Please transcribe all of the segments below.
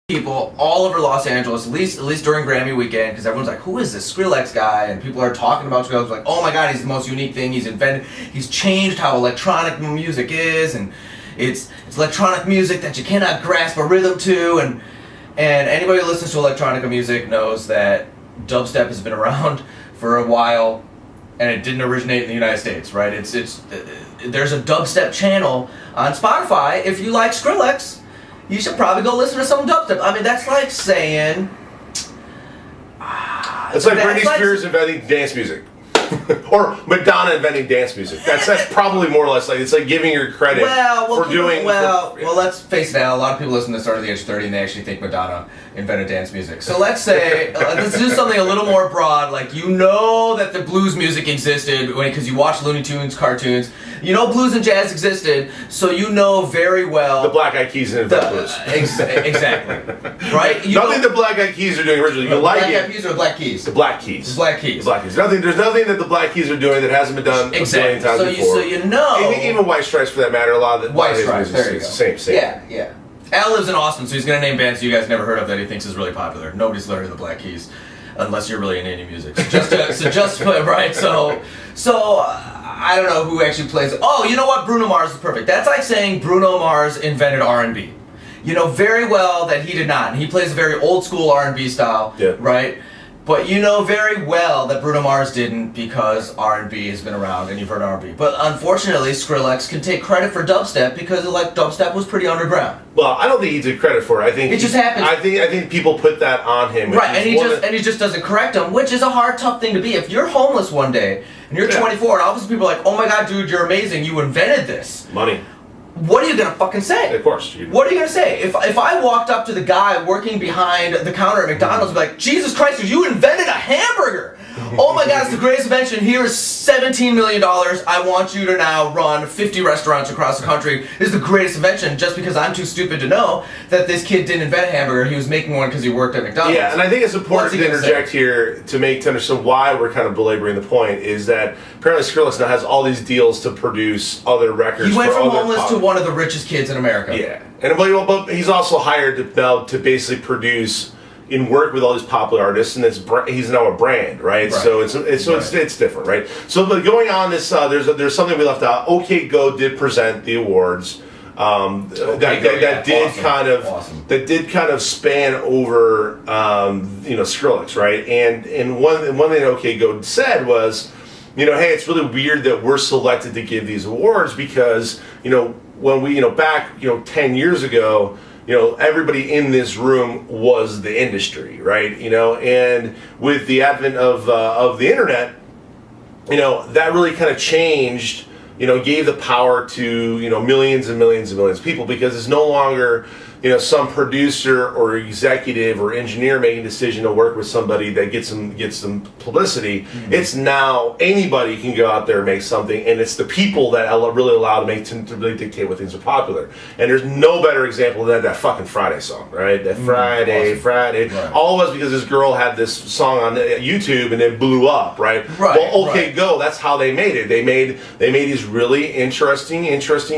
people all over Los Angeles, at least during Grammy weekend, because everyone's like, who is this Skrillex guy? And people are talking about Skrillex like, oh my god, he's the most unique thing he's invented. He's changed how electronic music is, and it's electronic music that you cannot grasp a rhythm to, and anybody who listens to electronic music knows that dubstep has been around for a while, and it didn't originate in the United States, right? There's a dubstep channel on Spotify. If you like Skrillex, you should probably go listen to some dubstep. I mean, that's like saying... It's like Britney Spears inventing dance music. Or Madonna inventing dance music. That's probably more or less like, it's like giving her credit for doing... Well, let's face it now, a lot of people listen to this under the age of 30 and they actually think Madonna invented dance music. So let's say, let's do something a little more broad, like you know that the blues music existed because you watch Looney Tunes cartoons. You know blues and jazz existed, so you know very well... The Black Eyed Keys invent blues. Exactly. Right? Nothing the Black Eyed Keys are doing originally. You like it. Black Eyed Keys or the Black Keys? The Black Keys. The Black Keys. The Black Keys. There's nothing that the Black Keys are doing that hasn't been done a billion times before. So you know... Even White Stripes, for that matter, a lot of the... White Stripes, there you go. Same. Yeah. Al lives in Austin, so he's going to name bands you guys never heard of that he thinks is really popular. Nobody's learned of the Black Keys, unless you're really into indie music. So I don't know who actually plays it. Oh, you know what? Bruno Mars is perfect. That's like saying Bruno Mars invented R&B. You know very well that he did not. And he plays a very old school R&B style, right? But you know very well that Bruno Mars didn't because R&B has been around and you've heard R&B. But unfortunately, Skrillex can take credit for dubstep because dubstep was pretty underground. Well, I don't think he took credit for it. I think it just happens. I think people put that on him. Right, and he just doesn't correct them, which is a hard, tough thing to be. If you're homeless one day and you're 24 and all of a sudden people are like, oh my god, dude, you're amazing, you invented this. Money. What are you gonna fucking say? Of course. What are you gonna say? If I walked up to the guy working behind the counter at McDonald's and be like, Jesus Christ, you invented a hamburger! Oh my god, it's the greatest invention. Here is $17 million. I want you to now run 50 restaurants across the country. This is the greatest invention, just because I'm too stupid to know that this kid didn't invent a hamburger. He was making one because he worked at McDonald's. Yeah, and I think it's important to interject here to understand why we're kind of belaboring the point, is that apparently Skrillex now has all these deals to produce other records. He went from homeless to one of the richest kids in America. Yeah, but he's also hired to basically produce and work with all these popular artists, and he's now a brand, right? So it's different, right? So, but going on this, there's something we left out. OK Go did present the awards. That did kind of span over Skrillex, right? And one thing that OK Go said was, hey, it's really weird that we're selected to give these awards because when we back 10 years ago, everybody in this room was the industry, right? And with the advent of the internet, that really kind of changed, gave the power to, millions and millions and millions of people, because it's no longer, some producer or executive or engineer making a decision to work with somebody that gets some publicity. Mm-hmm. It's now anybody can go out there and make something, and it's the people that are really allowed to really dictate what things are popular. And there's no better example than that fucking Friday song, right? That Friday. Right. All was because this girl had this song on YouTube and it blew up, right? Well, OK Go, that's how they made it. They made these really interesting,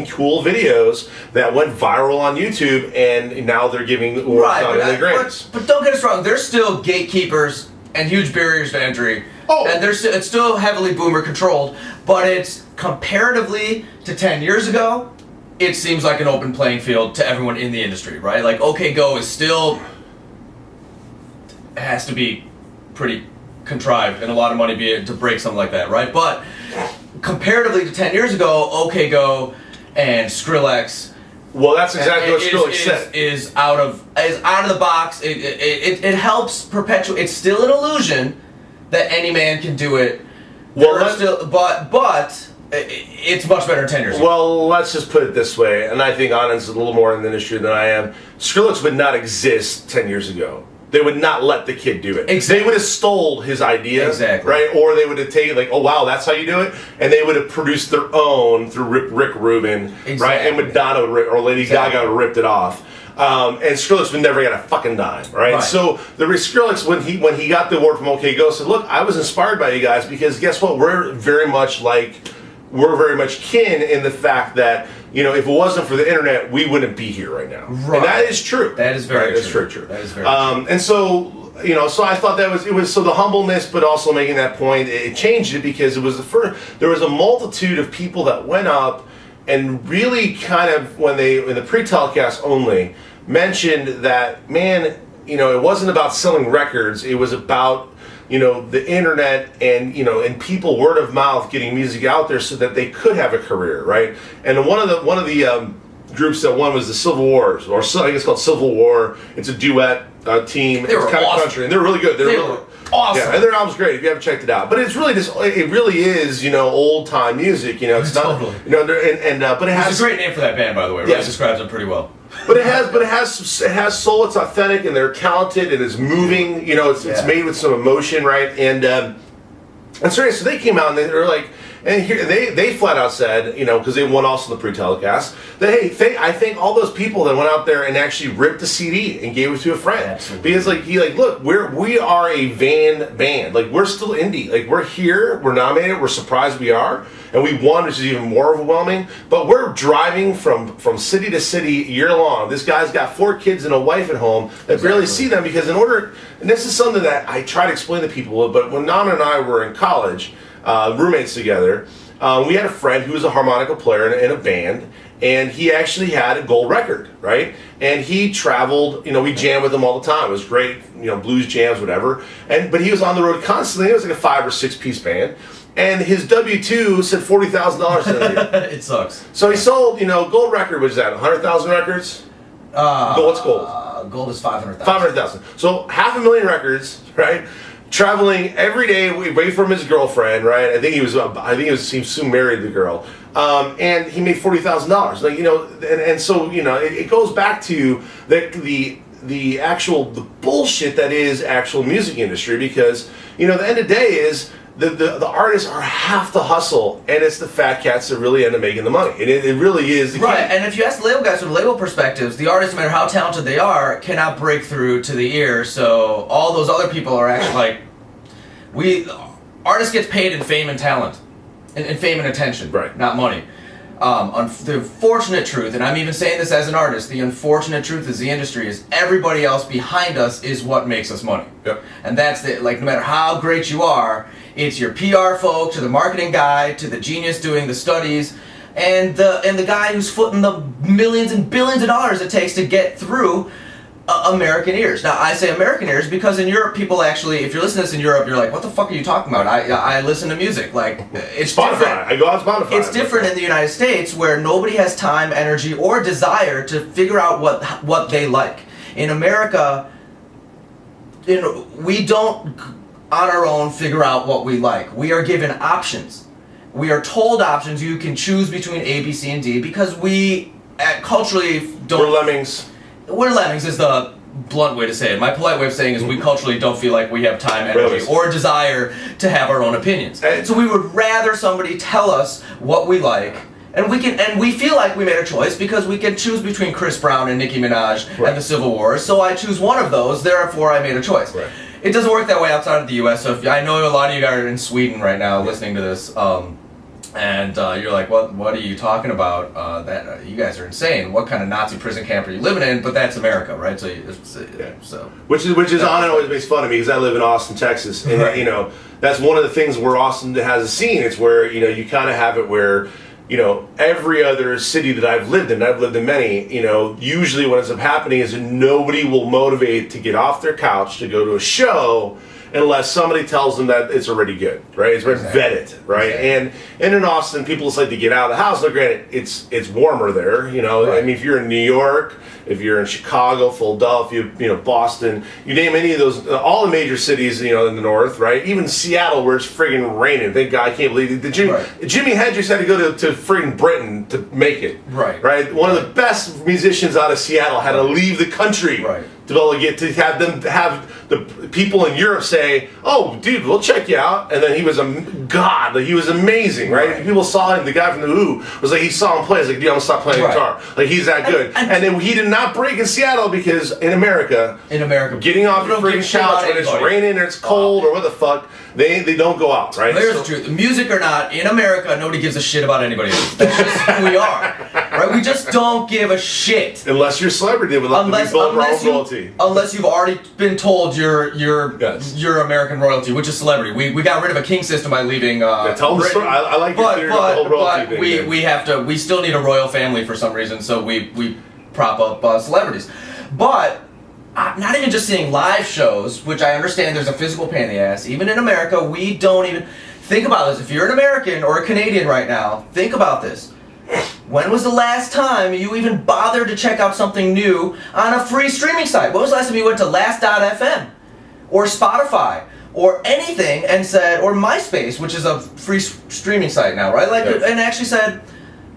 cool videos that went viral on YouTube, and now they're giving awards out of the Grammys. But don't get us wrong, there's still gatekeepers and huge barriers to entry. And it's still heavily boomer controlled, but it's comparatively to 10 years ago, it seems like an open playing field to everyone in the industry, right? Like OK Go is still has to be pretty contrived and a lot of money to break something like that, right? But comparatively to 10 years ago, OK Go and Skrillex. Well, that's exactly what Skrillex said. Is out of the box. It helps perpetuate. It's still an illusion that any man can do it. But it's much better 10 years ago. Well, let's just put it this way, and I think Anand's a little more in the industry than I am. Skrillex would not exist 10 years ago. They would not let the kid do it. Exactly. They would have stole his idea, exactly, right? Or they would have taken oh wow, that's how you do it, and they would have produced their own through Rick Rubin, exactly, right? And Madonna or Lady Gaga would have ripped it off. And Skrillex would never get a fucking dime, right? So the Skrillex, when he got the award from OK Go, said, "Look, I was inspired by you guys because guess what? We're very much like we're very much kin in the fact that, you know, if it wasn't for the internet, we wouldn't be here right now. Right. And that is true. That is very true. That's very true. That is very true. And so, you know, so I thought it was so the humbleness, but also making that point, it changed it because it was there was a multitude of people that went up and really kind of, in the pre-telecast only, mentioned that, man, you know, it wasn't about selling records, it was about, you know, the internet and, you know, and people word of mouth getting music out there so that they could have a career, right? And one of the groups that won was the Civil Wars, or I guess called Civil War. It's a duet team. They were kind awesome. of country, and they're really good. They were awesome. Yeah, and their album's great if you haven't checked it out. But it's really it really is, you know, old time music. You know, it's totally. not, you know, but it has. It's a great name for that band, by the way. Right? Yes. It describes them pretty well. But it has soul. It's authentic, and they're talented, and it's moving. You know, it's made with some emotion, right? And so they came out and they were like, and here they flat out said, you know, because they won also the pre-telecast, that hey, I thank all those people that went out there and actually ripped the CD and gave it to a friend. Absolutely. Because look, we are a van band. Like, we're still indie. Like, we're here, we're nominated, we're surprised we are, and we won, which is even more overwhelming. But we're driving from city to city year long. This guy's got 4 kids and a wife at home that barely see them because and this is something that I try to explain to people, but when Nana and I were in college, roommates together, we had a friend who was a harmonica player in a band, and he actually had a gold record, right? And he traveled, you know, we jammed with him all the time. It was great, you know, blues jams, whatever. But he was on the road constantly. It was like a 5 or 6 piece band. And his W-2 said $40,000 in a year. It sucks. So he sold, you know, gold record, which is that, 100,000 records? What's gold? Gold is 500,000. 500,000. So 500,000 records, right? Traveling every day away from his girlfriend, right? I think he soon married the girl, and he made $40,000. Like, you know, and so, you know, it goes back to the bullshit that is actual music industry, because, you know, the end of the day is the artists are half the hustle, and it's the fat cats that really end up making the money. It really is the right. And if you ask the label guys from label perspectives, the artists, no matter how talented they are, cannot break through to the ear. So all those other people are actually like, artists get paid in fame and talent, in fame and attention, right? Not money. The unfortunate truth, and I'm even saying this as an artist, the unfortunate truth is the industry is everybody else behind us is what makes us money. Yep. And that's no matter how great you are, it's your PR folk, to the marketing guy, to the genius doing the studies, and the guy who's footing the millions and billions of dollars it takes to get through American ears. Now, I say American ears because in Europe, people actually, if you're listening to this in Europe, you're like, what the fuck are you talking about? I listen to music. Like, it's Spotify. different. I go on Spotify. It's different in the United States, where nobody has time, energy, or desire to figure out what they like. In America, you know, we don't on our own figure out what we like. We are given options. We are told options. You can choose between A, B, C, and D, because we culturally don't. We're lemmings. We're lemmings is the blunt way to say it. My polite way of saying is we culturally don't feel like we have time, energy, or desire to have our own opinions. So we would rather somebody tell us what we like, and we feel like we made a choice because we can choose between Chris Brown and Nicki Minaj and the Civil War. So I choose one of those, therefore I made a choice. Right. It doesn't work that way outside of the U.S. So I know a lot of you guys are in Sweden right now listening to this. And you're like, what are you talking about? That you guys are insane. What kind of Nazi prison camp are you living in? But that's America, right? So which is on and always makes fun of me because I live in Austin, Texas, and you know, that's one of the things where Austin has a scene. It's where, you know, you kind of have it where, you know, every other city that I've lived in many, you know, usually what ends up happening is that nobody will motivate to get off their couch to go to a show unless somebody tells them that it's already good, right? It's been vetted, right? And in Austin, people just like to get out of the house. Now, granted, it's warmer there, you know. I mean, if you're in New York, if you're in Chicago, Philadelphia, you know, Boston, you name any of those, all the major cities, you know, in the north, right? Even Seattle, where it's friggin' raining. Thank God, I can't believe it. Jimi Hendrix had to go to friggin' Britain to make it, right? One of the best musicians out of Seattle had to leave the country to be able to get to have them have the people in Europe say, "Oh, dude, we'll check you out." And then he was God, like, he was amazing, right? People saw him. The guy from the Who was like, he saw him play. He's like, "Dude, I'm gonna stop playing guitar." Like, he's that good. And then he did not break in Seattle because in America, getting off your freaking couch when it's raining or it's cold or what the fuck, they don't go out, right? Here's the truth: music or not, in America, nobody gives a shit about anybody else. That's just who we are, right? We just don't give a shit. Unless you're a celebrity, unless you've already been told you're American royalty, which is celebrity. We got rid of a king system by leaving. Tell the story. I like your theory about the whole royalty thing. We still need a royal family for some reason, so we prop up celebrities. But not even just seeing live shows, which I understand there's a physical pain in the ass. Even in America, we don't even think about this. If you're an American or a Canadian right now, think about this. When was the last time you even bothered to check out something new on a free streaming site? When was the last time you went to last.fm or Spotify or anything and said, or MySpace, which is a free streaming site now, right? Like, and actually said,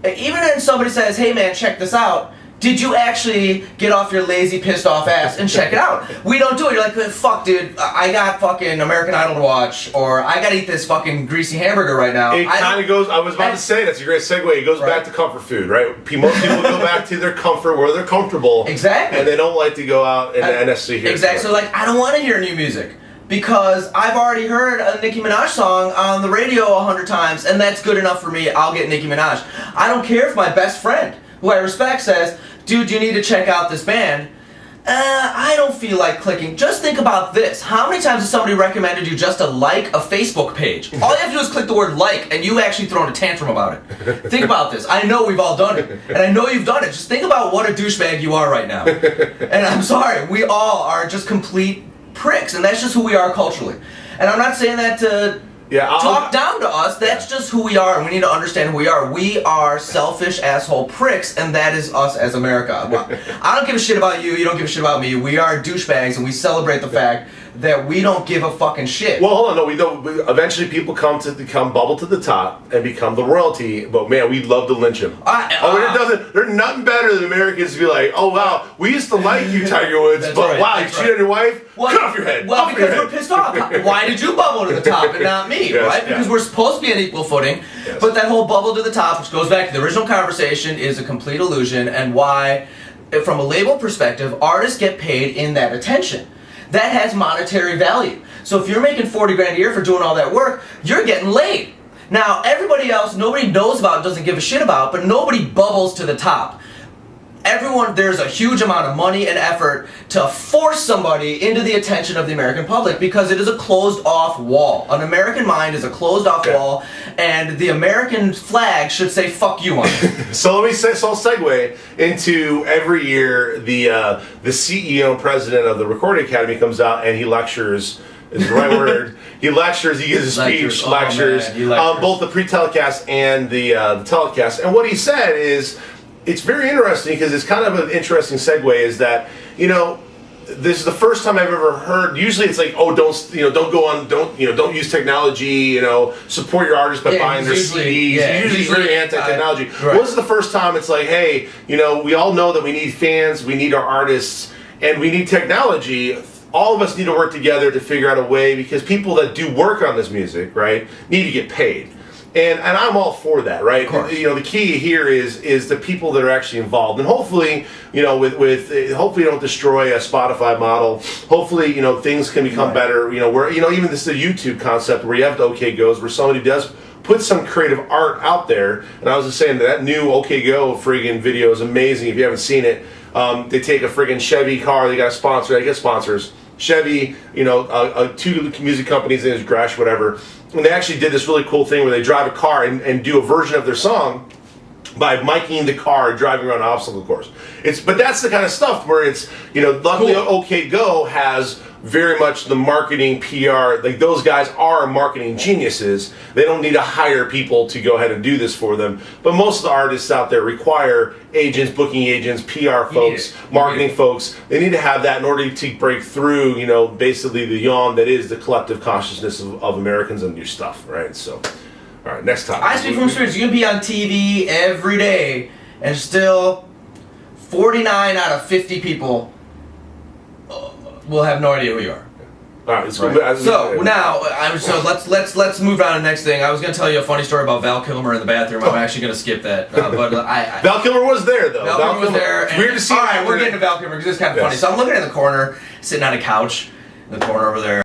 even when somebody says, "Hey man, check this out," did you actually get off your lazy, pissed off ass and check it out? We don't do it. You're like, "Fuck, dude, I got fucking American Idol to watch," or "I gotta eat this fucking greasy hamburger right now." It kind of goes, I was about to say, that's a great segue. It goes back to comfort food, right? Most people go back to their comfort where they're comfortable. Exactly. And they don't like to go out and necessarily hear Exactly. So, like, I don't want to hear new music because I've already heard a Nicki Minaj song on the radio 100 times, and that's good enough for me. I'll get Nicki Minaj. I don't care if my best friend, who I respect, says, "Dude, you need to check out this band." I don't feel like clicking. Just think about this. How many times has somebody recommended you just to like a Facebook page? All you have to do is click the word "like" and you actually thrown a tantrum about it. Think about this. I know we've all done it. And I know you've done it. Just think about what a douchebag you are right now. And I'm sorry, we all are just complete pricks. And that's just who we are culturally. And I'm not saying that to talk down to us. That's just who we are, and we need to understand who we are. We are selfish asshole pricks, and that is us as America. I don't give a shit about you. You don't give a shit about me. We are douchebags, and we celebrate the fact that we don't give a fucking shit. Well, hold on, no, we don't. Eventually, people come bubble to the top and become the royalty. But man, we'd love to lynch him. There's nothing better than Americans to be like, "Oh wow, we used to like you, Tiger Woods, but wow, you cheated on your wife. Cut off your head." Well, because we're pissed off. Why did you bubble to the top and not me, right? Because we're supposed to be on equal footing. Yes. But that whole bubble to the top, which goes back to the original conversation, is a complete illusion, and why, from a label perspective, artists get paid in that attention. That has monetary value. So if you're making 40 grand a year for doing all that work, you're getting laid. Now, everybody else, nobody knows about, doesn't give a shit about, but nobody bubbles to the top. Everyone, there's a huge amount of money and effort to force somebody into the attention of the American public because it is a closed-off wall. An American mind is a closed-off wall, and the American flag should say "fuck you" on it. So I'll segue into every year the CEO and president of the Recording Academy comes out and he lectures. Is the right word. He lectures. He gives a speech. Lectures. Both the pre-telecast and the telecast. And what he said is, it's very interesting because it's kind of an interesting segue. Is that, this is the first time I've ever heard. Usually it's like, "Oh, don't use technology. Support your artists by buying their CDs." Usually very anti-technology. Right. Well, this is the first time it's like, "Hey, we all know that we need fans, we need our artists, and we need technology. All of us need to work together to figure out a way because people that do work on this music, right, need to get paid." And I'm all for that, right? The key here is the people that are actually involved, and hopefully, hopefully you don't destroy a Spotify model. Hopefully, things can become better. Where even this is a YouTube concept where you have the OK Go's, where somebody does put some creative art out there. And I was just saying that new OK Go friggin' video is amazing. If you haven't seen it, they take a friggin' Chevy car. They got a sponsor. They get sponsors. Chevy, two music companies, there's Grash, whatever. And they actually did this really cool thing where they drive a car and do a version of their song by miking the car driving around an obstacle course. But that's the kind of stuff where it's, luckily OK Go has very much the marketing PR, like those guys are marketing geniuses. They don't need to hire people to go ahead and do this for them. But most of the artists out there require agents, booking agents, PR folks, marketing folks. They need to have that in order to break through, basically the yawn that is the collective consciousness of Americans and your stuff, right? So, all right, next topic. I speak from experience. You can be on TV every day and still 49 out of 50 people will have no idea who you are. All right, So now, let's move on to the next thing. I was going to tell you a funny story about Val Kilmer in the bathroom. I'm actually going to skip that. But Val Kilmer was there, though. Val Kilmer was there. It's weird to see. All right, we're getting to Val Kilmer because it's kind of funny. So I'm looking in the corner, sitting on a couch in the corner over there.